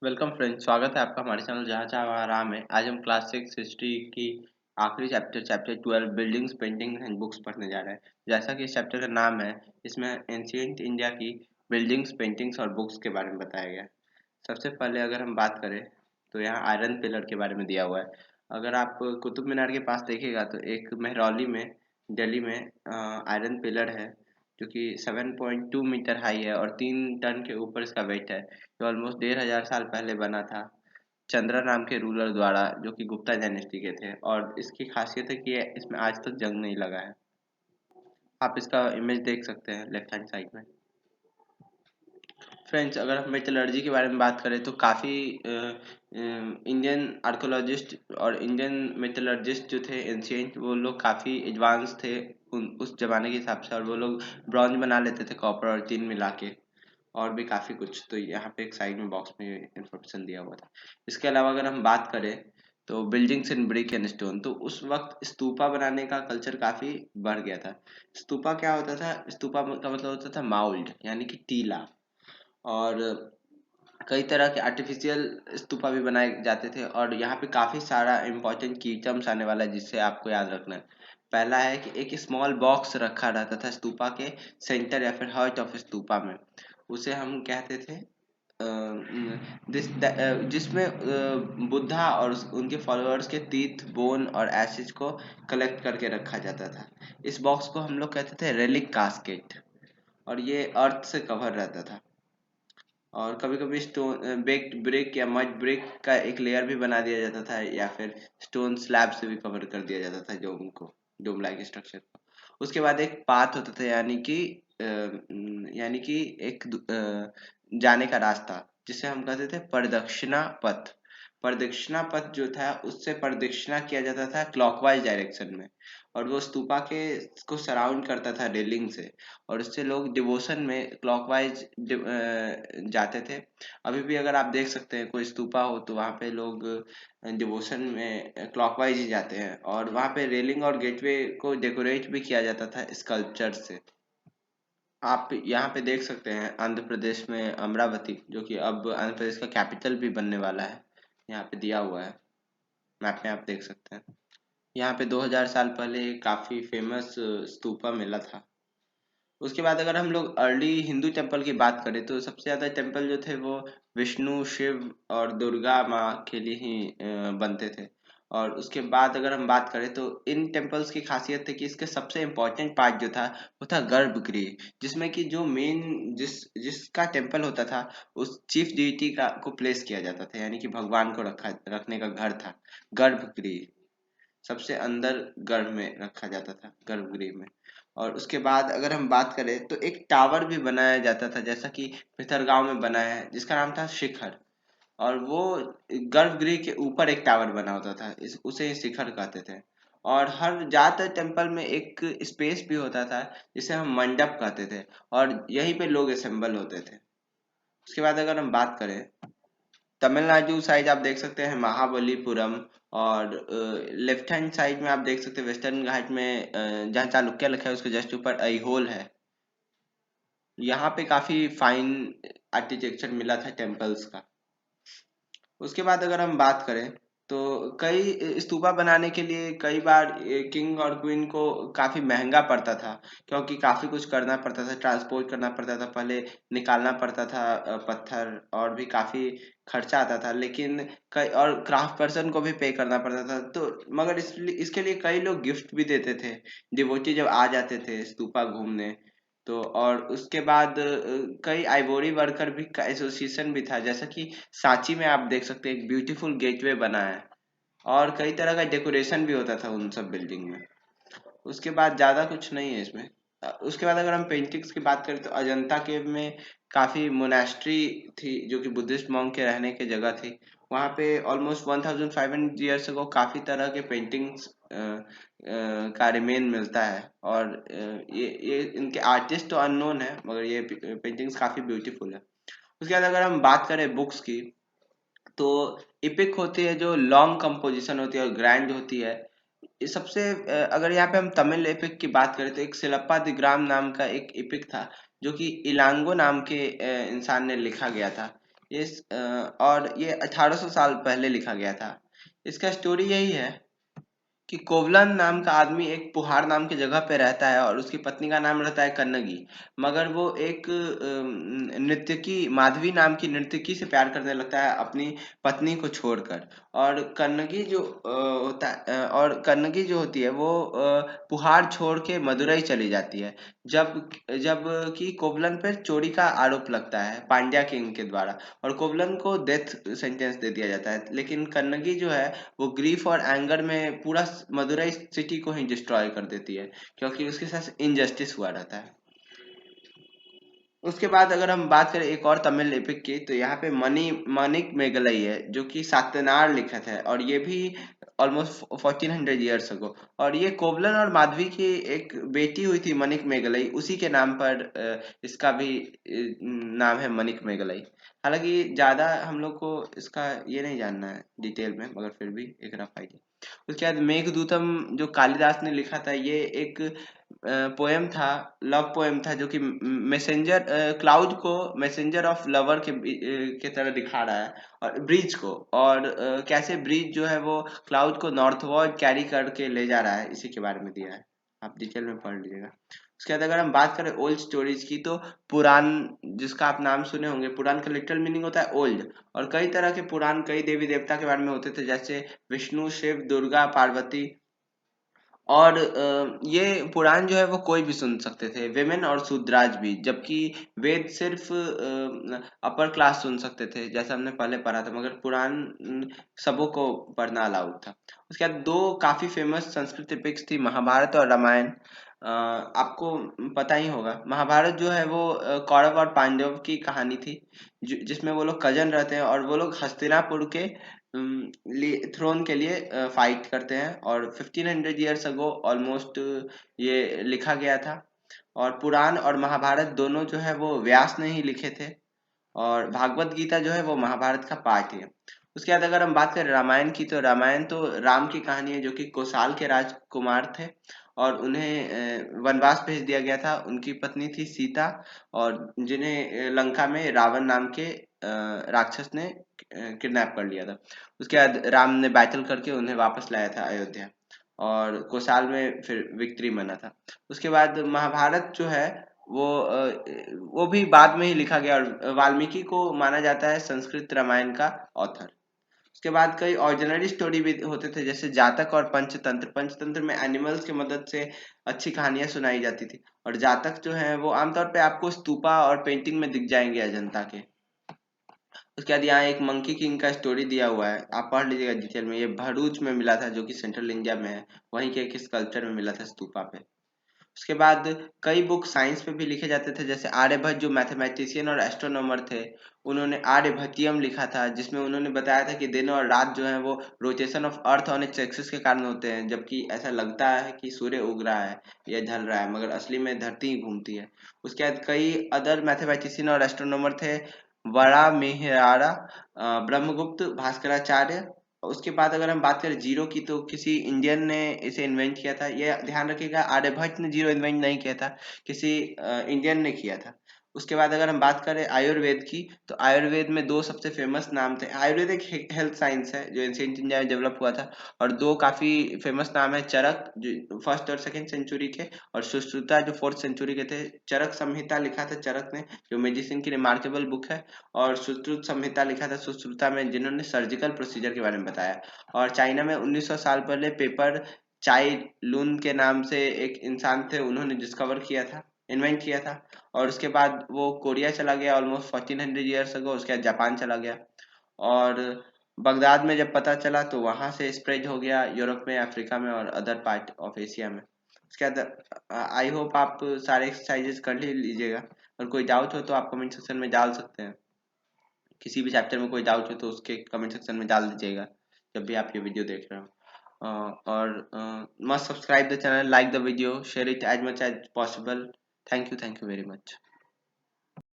Welcome friends, स्वागत है आपका हमारे चैनल जहाँ चाह वहाँ आराम है। आज हम क्लास 6 हिस्ट्री की आखिरी chapter 12 buildings painting and books पढ़ने जा रहे हैं। जैसा कि इस चैप्टर का नाम है, इसमें एंशिएंट इंडिया की बिल्डिंग्स पेंटिंग्स और बुक्स के बारे में बताया गया है। सबसे पहले अगर हम बात करें तो यहाँ आयरन पिलर के बारे में दिया हुआ है। अगर आप कुतुब मीनार के पास देखिएगा तो एक मेहरौली में दिल्ली में आयरन पिलर है जो कि 7.2 मीटर हाई है और 3 टन के ऊपर इसका वेट है। जो ऑलमोस्ट 1500 साल पहले बना था चंद्रा नाम के रूलर द्वारा, जो कि गुप्ता डायनेस्टी के थे। और इसकी खासियत है कि इसमें आज तक जंग नहीं लगा है। आप इसका इमेज देख सकते हैं लेफ्ट हैंड साइड में। फ्रेंड्स, अगर हम मेटलर्जी के बारे में बात करें तो काफ़ी इंडियन आर्कोलॉजिस्ट और इंडियन मेटलर्जिस्ट जो थे एंशिएंट, वो लोग काफ़ी एडवांस थे उस जमाने के हिसाब से। और वो लोग ब्रॉन्ज बना लेते थे कॉपर और टिन मिला के, और भी काफ़ी कुछ। तो यहाँ पे एक साइड में बॉक्स में इंफॉर्मेशन दिया हुआ था। इसके अलावा अगर हम बात करें तो buildings in brick and stone, तो उस वक्त स्तूपा बनाने का कल्चर काफ़ी बढ़ गया था। स्तूपा क्या होता था? स्तूपा का मतलब होता था माउल्ड, यानी कि टीला। और कई तरह के आर्टिफिशियल स्तूपा भी बनाए जाते थे। और यहाँ पे काफ़ी सारा इम्पोर्टेंट की टर्म्स आने वाला है जिससे आपको याद रखना है। पहला है कि एक स्मॉल बॉक्स रखा रहता था स्तूपा के सेंटर या फिर हार्ट ऑफ स्तूपा में। उसे हम कहते थे जिसमें बुद्धा और उनके फॉलोअर्स के तीर्थ, बोन और एशिज को कलेक्ट करके रखा जाता था। इस बॉक्स को हम लोग कहते थे रेलिक कास्केट, और ये अर्थ से कवर रहता था। और कभी कभी स्टोन बेक्ड ब्रिक या मड ब्रिक का एक लेयर भी बना दिया जाता था, या फिर स्टोन स्लैब से भी कवर कर दिया जाता था डोम लाइक स्ट्रक्चर को। उसके बाद एक पाथ होता था, यानी कि जाने का रास्ता, जिसे हम कहते थे प्रदक्षिणा पथ। प्रदक्षिणा पथ जो था उससे प्रदक्षिणा किया जाता था क्लॉकवाइज डायरेक्शन में, और वो स्तूपा के को सराउंड करता था रेलिंग से। और उससे लोग डिवोशन में क्लॉकवाइज जाते थे। अभी भी अगर आप देख सकते हैं कोई स्तूपा हो तो वहाँ पे लोग डिवोशन में क्लॉकवाइज ही जाते हैं। और वहाँ पे रेलिंग और गेटवे को डेकोरेट भी किया जाता था स्कल्पचर से। आप यहाँ पे देख सकते हैं आंध्र प्रदेश में अमरावती, जो कि अब आंध्र प्रदेश का कैपिटल भी बनने वाला है, यहाँ पे दिया हुआ है। मैप में आप देख सकते हैं। यहाँ पे 2000 साल पहले काफी फेमस स्तूपा मिला था। उसके बाद अगर हम लोग अर्ली हिंदू टेम्पल की बात करें तो सबसे ज्यादा टेम्पल जो थे वो विष्णु, शिव और दुर्गा माँ के लिए ही बनते थे। और उसके बाद अगर हम बात करें तो इन टेम्पल्स की खासियत थी कि इसके सबसे इम्पोर्टेंट पार्ट जो था वो था गर्भगृह, जिसमें कि जो मेन जिसका टेम्पल होता था उस चीफ डिटी का को प्लेस किया जाता था, यानी कि भगवान को रखने का घर था गर्भगृह। सबसे अंदर गर्भ में रखा जाता था, गर्भगृह में। और उसके बाद अगर हम बात करें तो एक टावर भी बनाया जाता था, जैसा कि भितरगांव में बना है, जिसका नाम था शिखर। और वो गर्भगृह के ऊपर एक टावर बना होता था, उसे ही शिखर कहते थे। और हर ज्यादातर टेम्पल में एक स्पेस भी होता था जिसे हम मंडप कहते थे, और यहीं पे लोग असेंबल होते थे। उसके बाद अगर हम बात करें तमिलनाडु साइड, आप देख सकते हैं महाबलीपुरम। और लेफ्ट हैंड साइड में आप देख सकते हैं वेस्टर्न घाट में जहाँ चालुक्य लिखा है उसके जस्ट ऊपर ऐहोल है। यहाँ पे काफी फाइन आर्किटेक्चर मिला था टेम्पल्स का। उसके बाद अगर हम बात करें तो कई स्तूपा बनाने के लिए कई बार किंग और क्वीन को काफी महंगा पड़ता था, क्योंकि काफी कुछ करना पड़ता था, ट्रांसपोर्ट करना पड़ता था, पहले निकालना पड़ता था पत्थर, और भी काफी खर्चा आता था। लेकिन कई और क्राफ्ट पर्सन को भी पे करना पड़ता था, तो मगर इसके लिए कई लोग गिफ्ट भी देते थे डिवोटी जब आ जाते थे स्तूपा घूमने। तो और उसके बाद कई आइवोरी वर्कर भी का एसोसिएशन भी था, जैसा कि सांची में आप देख सकते हैं एक ब्यूटीफुल गेटवे बना है। और कई तरह का डेकोरेशन भी होता था उन सब बिल्डिंग में। उसके बाद ज़्यादा कुछ नहीं है इसमें। उसके बाद अगर हम पेंटिंग्स की बात करें तो अजंता केव में काफ़ी मोनेस्ट्री थी, जो कि बुद्धिस्ट मॉन्क के रहने की जगह थी। वहाँ पे ऑलमोस्ट 1500 ईयर्स को काफ़ी तरह के पेंटिंग्स का रिमेन मिलता है। और ये इनके आर्टिस्ट तो अननोन है, मगर ये पेंटिंग्स काफ़ी ब्यूटीफुल है। उसके बाद अगर हम बात करें बुक्स की तो इपिक होती है जो लॉन्ग कंपोजिशन होती है और ग्रैंड होती है। ये सबसे अगर यहाँ पे हम तमिल एपिक की बात करें तो एक सिलप्पा दिग्राम नाम का एक एपिक था, जो कि इलांगो नाम के इंसान ने लिखा गया था। और ये 1800 साल पहले लिखा गया था। इसका स्टोरी यही है कि कोवलन नाम का आदमी एक पुहार नाम की जगह पे रहता है और उसकी पत्नी का नाम रहता है कन्नगी। मगर वो एक नृत्यकी माधवी नाम की नृत्यकी से प्यार करने लगता है अपनी पत्नी को छोड़कर। और कन्नगी जो और कन्नगी जो होती है वो पुहार छोड़ के मदुरई चली जाती है। जब जब कि कोवलन पर चोरी का आरोप लगता है पांड्या किंग के द्वारा, और कोवलन को डेथ सेंटेंस दे दिया जाता है। लेकिन कन्नगी जो है वो ग्रीफ और एंगर में पूरा मदुरई सिटी को ही डिस्ट्रॉय कर देती है, क्योंकि उसके साथ इनजस्टिस हुआ रहता है। उसके बाद अगर हम बात करें एक और तमिल एपिक की, तो यहाँ पे मणिक मेघलई है जो कि सातनार लिखत है, और ये भी ऑलमोस्ट 1400 ईयर्स अगो। और ये कोवलन और माधवी की एक बेटी हुई थी मणिक मेघलई, उसी के नाम पर इसका भी नाम है मणिक मेघलई। हालांकि ज्यादा हम लोग को इसका ये नहीं जानना है डिटेल में, मगर फिर भी एक रफ आइडिया। उसके बाद मेघदूतम जो कालिदास ने लिखा था, ये एक पोएम था, लव पोएम था, जो कि मैसेंजर क्लाउड को मैसेंजर ऑफ लवर के तरह दिखा रहा है, और ब्रिज को, और कैसे ब्रिज जो है वो क्लाउड को नॉर्थवर्ड कैरी करके ले जा रहा है, इसी के बारे में दिया है। आप डिटेल में पढ़ लीजिएगा। उसके बाद अगर हम बात करें ओल्ड स्टोरीज की, तो पुराण, जिसका आप नाम सुने होंगे, पुराण का लिटरल मीनिंग होता है ओल्ड। और कई तरह के पुराण कई देवी देवता के बारे में होते थे, जैसे विष्णु, शिव, दुर्गा, पार्वती। और ये पुराण जो है वो कोई भी सुन सकते थे, विमेन और शूद्राज भी, जबकि वेद सिर्फ अपर क्लास सुन सकते थे, जैसा हमने पहले पढ़ा था। मगर पुराण सबों को पढ़ना अलाउड था। उसके बाद दो काफी फेमस संस्कृत एपिक्स थी, महाभारत और रामायण। आपको पता ही होगा, महाभारत जो है वो कौरव और पांडव की कहानी थी, जिसमें वो लोग कजन रहते हैं, और वो लोग हस्तिनापुर के थ्रोन के लिए फाइट करते हैं, और 1500 ईयर्स अगो ऑलमोस्ट ये लिखा गया था। और पुराण और महाभारत दोनों जो है वो व्यास ने ही लिखे थे, और भागवत गीता जो है वो महाभारत का पार्ट है। उसके बाद अगर हम बात करें रामायण की, तो रामायण तो राम की कहानी है, जो कि कौशल के राजकुमार थे, और उन्हें वनवास भेज दिया गया था। उनकी पत्नी थी सीता, और जिन्हें लंका में रावण नाम के राक्षस ने किडनैप कर लिया था। उसके बाद राम ने बैटल करके उन्हें वापस लाया था अयोध्या, और कौशल में फिर विक्ट्री मना था। उसके बाद महाभारत जो है वो भी बाद में ही लिखा गया, और वाल्मीकि को माना जाता है संस्कृत रामायण का ऑथर। उसके बाद कई ऑर्डिनरी स्टोरी भी होते थे, जैसे जातक और पंचतंत्र। पंचतंत्र में एनिमल्स की मदद से अच्छी कहानियां सुनाई जाती थी, और जातक जो है वो आमतौर पे आपको स्तूपा और पेंटिंग में दिख जाएंगे अजंता के। उसके बाद यहाँ एक मंकी किंग का स्टोरी दिया हुआ है, आप पढ़ लीजिएगा डिटेल में। ये भरूच में मिला था, जो कि सेंट्रल इंडिया में है, वहीं के एक स्कल्पचर में मिला था स्तूपा पे। उसके बाद कई बुक साइंस पे भी लिखे जाते थे, जैसे आर्यभट्ट जो मैथमेटिशियन और एस्ट्रोनॉमर थे, उन्होंने आर्यभट्टियम लिखा था, जिसमें उन्होंने बताया था कि दिन और रात जो है वो rotation of earth on its axis के कारण होते हैं, जबकि ऐसा लगता है कि सूर्य उग रहा है या ढल रहा है, मगर असली में धरती ही घूमती है। उसके बाद कई अदर मैथमेटिशियन और एस्ट्रोनॉमर थे, वरा मेहरारा, ब्रह्मगुप्त, भास्कराचार्य। उसके बाद अगर हम बात करें जीरो की, तो किसी इंडियन ने इसे इन्वेंट किया था। ये ध्यान रखिएगा, आर्यभट्ट ने जीरो इन्वेंट नहीं किया था, किसी इंडियन ने किया था। उसके बाद अगर हम बात करें आयुर्वेद की, तो आयुर्वेद में दो सबसे फेमस नाम थे। आयुर्वेद एक हेल्थ साइंस है जो एंशिएंट इंडिया में डेवलप हुआ था, और दो काफी फेमस नाम है, चरक जो फर्स्ट और सेकंड सेंचुरी के, और सुश्रुता जो फोर्थ सेंचुरी के थे। चरक संहिता लिखा था चरक ने, जो मेडिसिन की रिमार्केबल बुक है, और सुश्रुत संहिता लिखा था सुश्रुता में, जिन्होंने सर्जिकल प्रोसीजर के बारे में बताया। और चाइना में 1900 साल पहले पेपर चाई लुन के नाम से एक इंसान थे, उन्होंने डिस्कवर किया था, इन्वेंट किया था। और उसके बाद वो कोरिया चला गया ऑलमोस्ट 1400 ईयर्स अगो। उसके बाद जापान चला गया, और बगदाद में जब पता चला तो वहां से स्प्रेड हो गया यूरोप में, अफ्रीका में, और अदर पार्ट ऑफ एशिया में। उसके बाद आई होप आप सारे एक्सरसाइजेस कर ही लीजिएगा, और कोई डाउट हो तो आप कमेंट सेक्शन में डाल सकते हैं। किसी भी चैप्टर में कोई डाउट हो तो उसके कमेंट सेक्शन में डाल दीजिएगा, जब भी आप ये वीडियो देख रहे हो। और must subscribe the channel, like the video, share it as much as possible. Thank you very much.